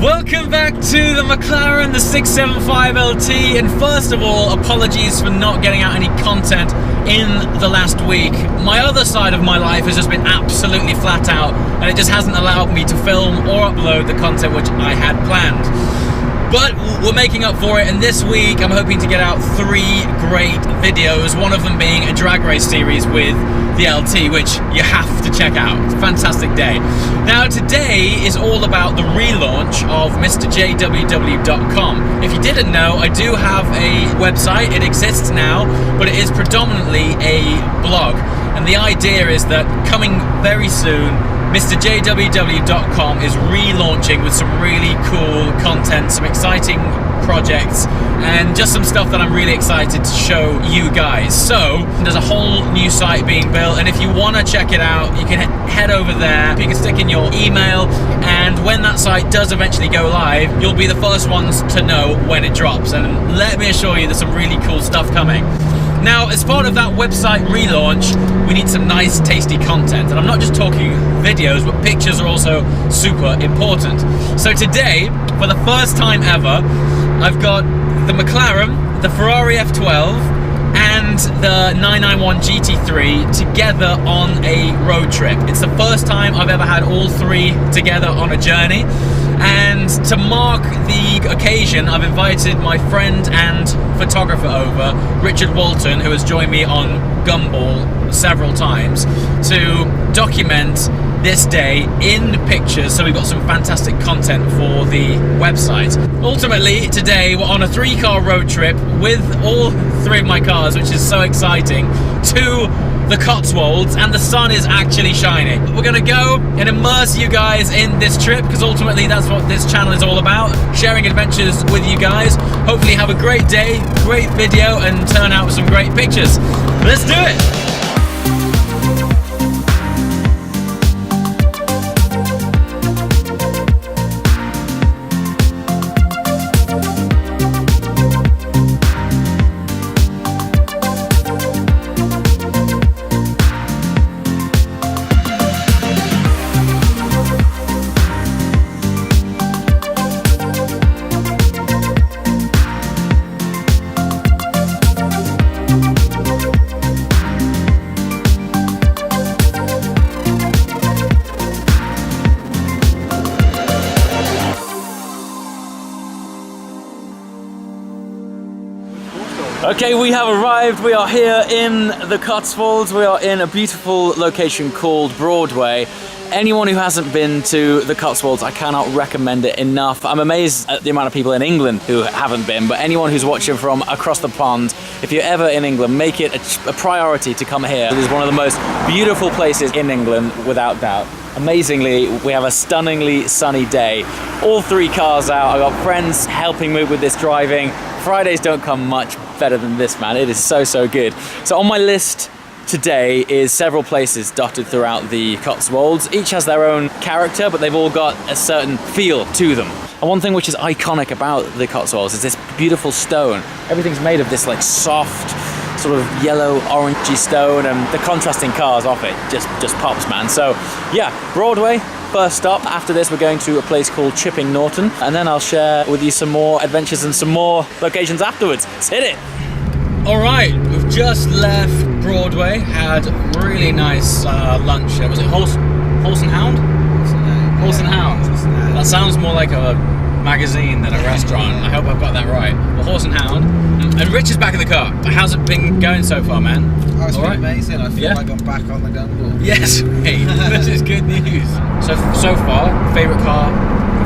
Welcome back to the McLaren, the 675LT, and first of all, apologies for not getting out any content in the last week. My other side of my life has just been absolutely flat out, and it just hasn't allowed me to film or upload the content which I had planned. But we're making up for it, and this week I'm hoping to get out 3 great videos, one of them being a drag race series with the LT, which you have to check out. It's a fantastic day. Now today is all about the relaunch of MrJWW.com. If you didn't know, I do have a website. It exists now, but it is predominantly a blog. And the idea is that coming very soon, MrJWW.com is relaunching with some really cool content, some exciting projects, and just some stuff that I'm really excited to show you guys. So there's a whole new site being built, and if you want to check it out, you can head over there. You can stick in your email, and when that site does eventually go live, you'll be the first ones to know when it drops. And let me assure you, there's some really cool stuff coming. Now, as part of that website relaunch, we need some nice, tasty content. And I'm not just talking videos, but pictures are also super important. So today, for the first time ever, I've got the McLaren, the Ferrari F12, and the 991 GT3 together on a road trip. It's the first time I've ever had all 3 together on a journey. And to mark the occasion, I've invited my friend and photographer over, Richard Walton, who has joined me on Gumball several times, to document this day in pictures, so we've got some fantastic content for the website. Ultimately, today we're on a 3-car road trip with all 3 of my cars, which is so exciting, to the Cotswolds, and the sun is actually shining. We're gonna go and immerse you guys in this trip, because ultimately that's what this channel is all about, sharing adventures with you guys. Hopefully have a great day, great video, and turn out with some great pictures. Let's do it! Okay, we have arrived. We are here in the Cotswolds. We are in a beautiful location called Broadway. Anyone who hasn't been to the Cotswolds, I cannot recommend it enough. I'm amazed at the amount of people in England who haven't been, but anyone who's watching from across the pond, if you're ever in England, make it a priority to come here. It is one of the most beautiful places in England, without doubt. Amazingly, we have a stunningly sunny day. All 3 cars out. I've got friends helping me with this driving. Fridays don't come much better than this, man. It is so, so good. So on my list today is several places dotted throughout the Cotswolds. Each has their own character, but they've all got a certain feel to them. And one thing which is iconic about the Cotswolds is this beautiful stone. Everything's made of this like soft, sort of yellow orangey stone, and the contrasting cars off it just pops, man. So yeah, Broadway, first stop. After this, we're going to a place called Chipping Norton, and then I'll share with you some more adventures and some more locations afterwards. Let's hit it. All right, we've just left Broadway, had really nice lunch. Was it Horse and Hound? Horse and Hound. That sounds more like a magazine than a restaurant. I hope I've got that right. Well, Horse and Hound. And Rich is back in the car. How's it been going so far, man? Oh, it's been amazing. I feel like I'm back on the Gumball. Yes, mate. This is good news. So far, favourite car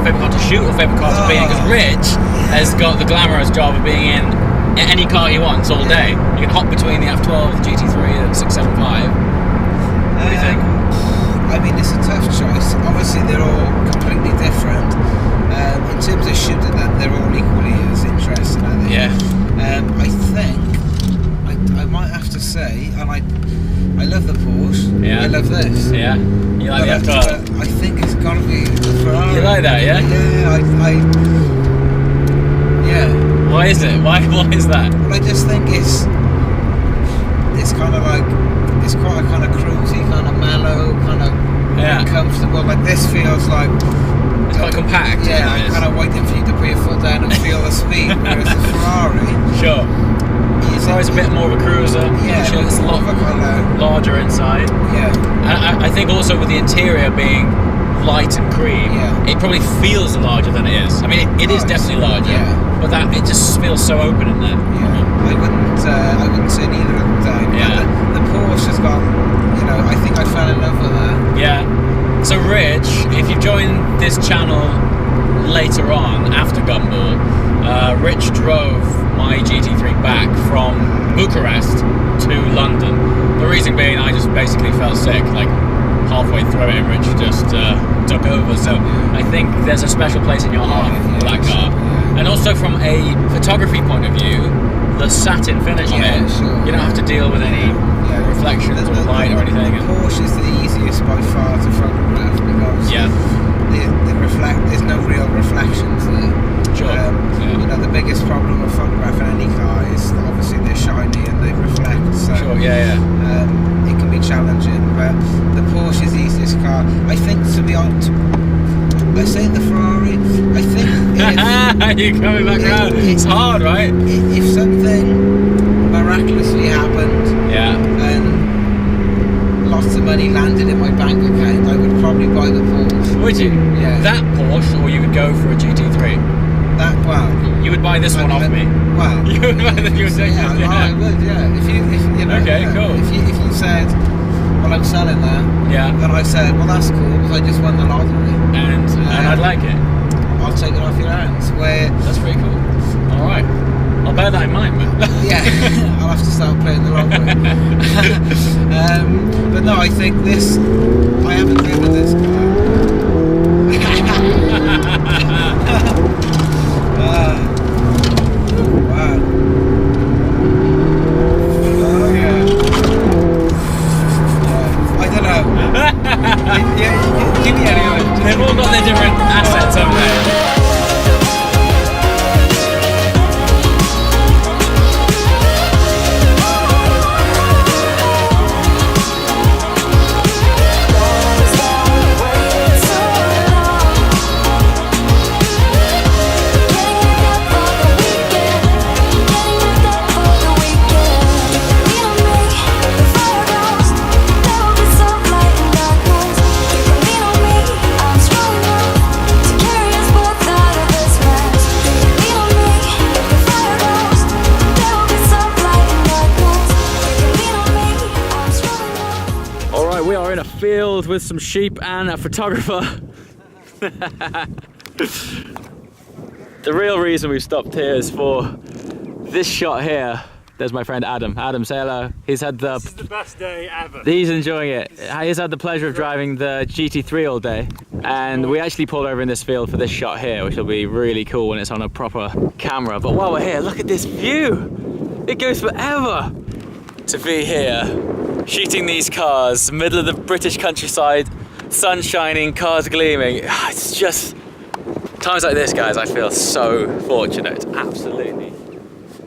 to shoot or favourite car to be in? Because Rich has got the glamorous job of being in any car he wants all day. You can hop between the F12, the GT3 and 675. What do you think? I mean, it's a tough choice. Obviously, they're all completely different. In terms of shooting them, they're all equally as interesting, I think. Yeah. I think I might have to say, and I love the Porsche. Yeah. I love this. Yeah. You like the F12? I think it's got to be the Ferrari. You like that, yeah? Yeah. Why is it? Why is that? Well, I just think it's kind of like, it's quite a kind of cruisy, kind of mellow, kind of comfortable. Like this feels like It's quite compact. Yeah, I'm kind of waiting for you to put your foot down and feel the speed, whereas the Ferrari... Sure. Ferrari's a bit more of a cruiser. Yeah, it's a lot larger inside. Yeah. And I think also with the interior being light and cream, it probably feels larger than it is. I mean, it is definitely larger, but it just feels so open in there. Yeah, I wouldn't say neither of them down. Yeah. The Porsche has got, you know, I think I fell in love with that. Yeah. So Rich, if you've joined this channel later on after Gumball, Rich drove my GT3 back from Bucharest to London. The reason being, I just basically felt sick, like halfway through it, Rich just took over. So I think there's a special place in your heart for that car. And also from a photography point of view, the satin finish on it, you don't have to deal with any reflections or light or anything. Porsche is the easiest by far to photograph because there's no real reflections there. Sure. You know, the biggest problem with photographing any car is that obviously they're shiny and they reflect. So it can be challenging, but the Porsche is the easiest car. I think, to be honest, I say the Ferrari. I think you're coming back around. It's hard, right? If something miraculously happened, and lots of money landed in my bank account, I would probably buy the Porsche. Would you? Yeah. That Porsche, or you would go for a GT3? You would buy this one off me. Well, you would buy the I would, If you know, okay, cool. If you said, well, I'm selling that, then I said, well, that's cool because I just won the lottery, and I'd like it. I'll take it off your hands. That's pretty cool. All right, I'll bear that in mind. But I'll have to start playing the lottery. But no, I think this. I haven't driven this car. Wow. Oh yeah. I don't know. Give me any idea. They've all got their different assets, haven't they? Field with some sheep and a photographer. The real reason we've stopped here is for this shot here. There's my friend Adam. Adam, say hello. This is the best day ever. He's enjoying it. He's had the pleasure of driving the GT3 all day, and we actually pulled over in this field for this shot here, which will be really cool when it's on a proper camera. But while we're here, look at this view. It goes forever to be here. Shooting these cars, middle of the British countryside, sun shining, cars gleaming. It's just, times like this, guys, I feel so fortunate. Absolutely.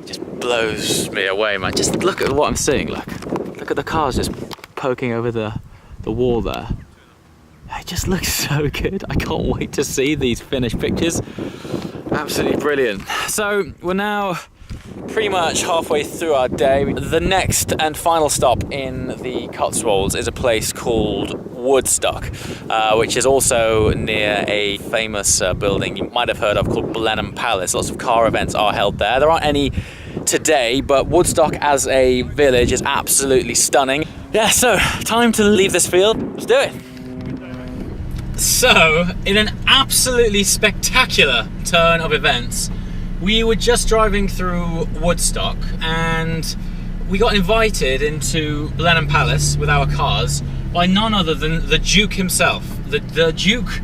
Just blows me away, man. Just look at what I'm seeing, look at the cars just poking over the wall there. It just looks so good. I can't wait to see these finished pictures. Absolutely brilliant. So we're now pretty much halfway through our day. The next and final stop in the Cotswolds is a place called Woodstock, which is also near a famous building you might have heard of called Blenheim Palace. Lots of car events are held there. There aren't any today, but Woodstock as a village is absolutely stunning. Yeah, so time to leave this field. Let's do it. So, in an absolutely spectacular turn of events, we were just driving through Woodstock and we got invited into Blenheim Palace with our cars by none other than the Duke himself. The Duke,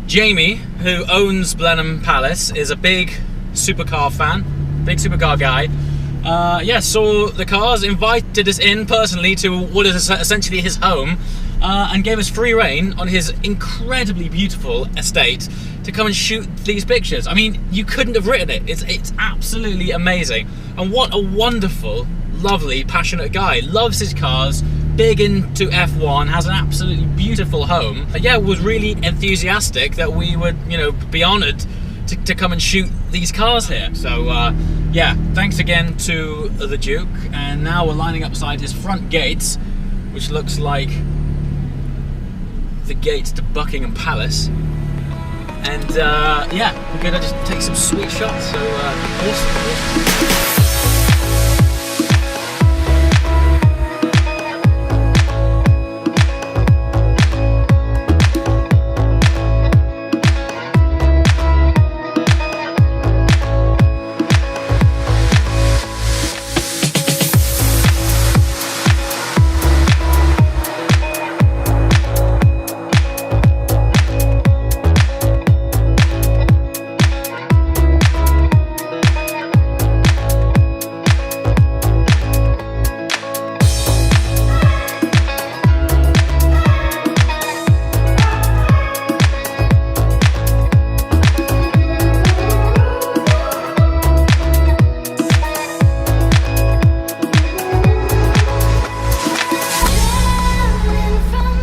Jamie, who owns Blenheim Palace, is a big supercar fan, big supercar guy. Saw the cars, invited us in personally to what is essentially his home, and gave us free rein on his incredibly beautiful estate to come and shoot these pictures. I mean, you couldn't have written it. It's absolutely amazing. And what a wonderful, lovely, passionate guy. Loves his cars, big into F1, has an absolutely beautiful home. Yeah, was really enthusiastic that we would, you know, be honoured to come and shoot these cars here. So yeah, thanks again to the Duke. And now we're lining up beside his front gates, which looks like the gates to Buckingham Palace. And yeah, we're gonna just take some sweet shots. So awesome.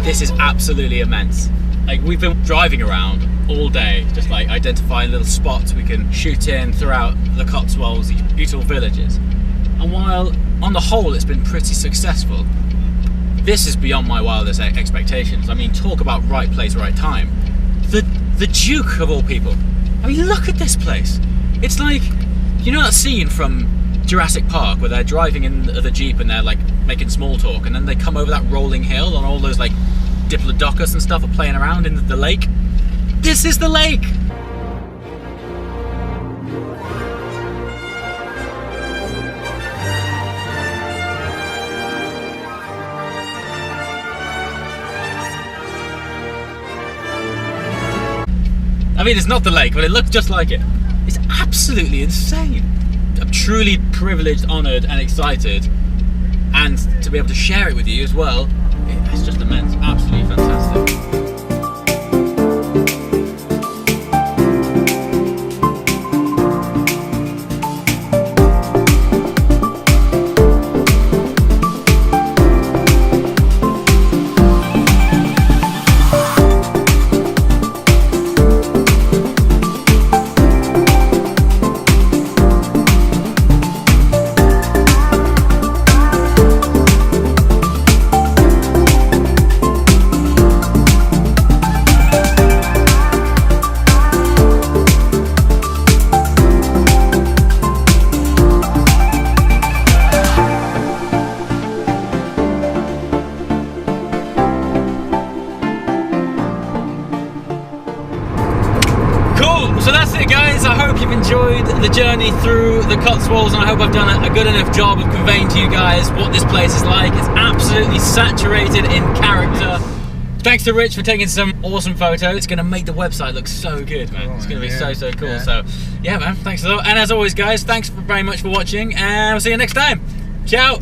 This is absolutely immense. Like, we've been driving around all day, just like identifying little spots we can shoot in throughout the Cotswolds, these beautiful villages. And while on the whole it's been pretty successful, this is beyond my wildest expectations. I mean, talk about right place, right time. The Duke of all people. I mean, look at this place. It's like, you know that scene from Jurassic Park where they're driving in the Jeep and they're like making small talk, and then they come over that rolling hill and all those like diplodocus and stuff are playing around in the lake? This is the lake! I mean, it's not the lake, but it looks just like it. It's absolutely insane. I'm truly privileged, honoured and excited, and to be able to share it with you as well. It's just immense, absolutely fantastic. So that's it, guys. I hope you've enjoyed the journey through the Cotswolds, and I hope I've done a good enough job of conveying to you guys what this place is like. It's absolutely saturated in character. Thanks to Rich for taking some awesome photos. It's going to make the website look so good, man. It's going to be so cool. Yeah. So yeah, man, thanks a lot. And as always, guys, thanks very much for watching, and we'll see you next time. Ciao.